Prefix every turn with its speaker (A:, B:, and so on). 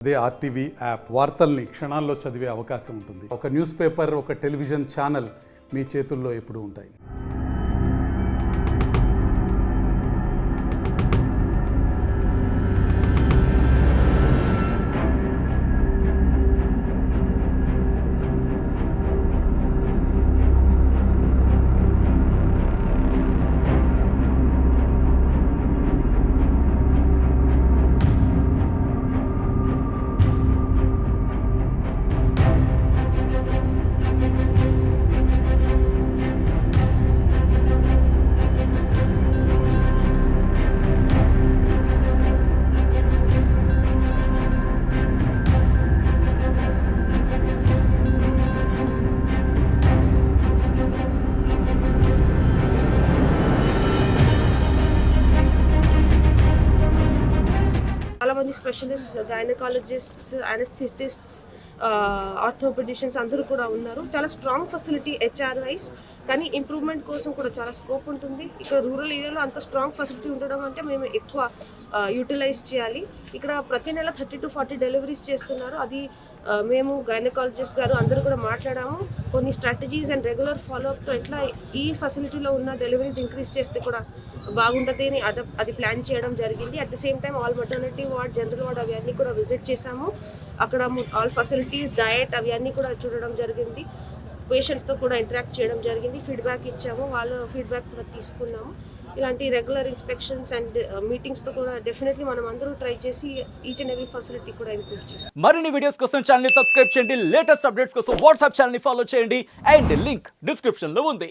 A: అదే RTV app వార్తల్ని క్షణాల్లో చదివే అవకాశం ఉంటుంది. ఒక న్యూస్ పేపర్, ఒక టెలివిజన్ ఛానల్ మీ చేతుల్లో ఎప్పుడూ ఉంటాయి.
B: చాలా మంది స్పెషలిస్ట్, గైనకాలజిస్ట్స్, అనస్థిటిస్ట్స్, ఆర్థోపెడిషియన్స్ అందరూ కూడా ఉన్నారు. చాలా స్ట్రాంగ్ ఫెసిలిటీ హెచ్ఆర్ వైజ్, కానీ ఇంప్రూవ్మెంట్ కోసం కూడా చాలా స్కోప్ ఉంటుంది. ఇక్కడ రూరల్ ఏరియాలో అంత స్ట్రాంగ్ ఫెసిలిటీ ఉండడం అంటే మేము ఎక్కువ యూటిలైజ్ చేయాలి. ఇక్కడ ప్రతి నెల 30 to 40 డెలివరీస్ చేస్తున్నారు. అది మేము గైనకాలజిస్ట్ గారు అందరూ కూడా మాట్లాడాము. కొన్ని స్ట్రాటజీస్ అండ్ రెగ్యులర్ ఫాలోఅప్తో ఎట్లా ఈ ఫెసిలిటీలో ఉన్న డెలివరీస్ ఇంక్రీజ్ చేస్తే కూడా బాగుంటుంది అని అది ప్లాన్ చేయడం జరిగింది. At the same time all maternity ward, general ward అవి అన్నీ కూడా విజిట్ చేశాము. అక్కడ ఆల్ ఫెసిలిటీస్, డయట్ అవి అన్నీ కూడా చూడడం జరిగింది. పేషెంట్స్తో కూడా ఇంటరాక్ట్ చేయడం జరిగింది. ఫీడ్బ్యాక్ ఇచ్చాము, వాళ్ళ ఫీడ్బ్యాక్ కూడా తీసుకున్నాము. ఇలాంటి రెగ్యులర్ ఇన్స్పెక్షన్స్ అండ్ మీటింగ్స్తో కూడా డెఫినెట్లీ మనం అందరూ ట్రై చేసి ఈచ్ అండ్ ఎవ్రీ ఫెసిలిటీ కూడా ఇంప్రూవ్ చేస్తాం.
C: మరిన్ని వీడియోస్ కోసం ఛానల్ ని సబ్స్క్రైబ్ చేయండి. లేటెస్ట్ అప్డేట్స్ కోసం వాట్సాప్ ఛానల్ ని ఫాలో చేయండి. అండ్ లింక్ డిస్క్రిప్షన్ లో ఉంది.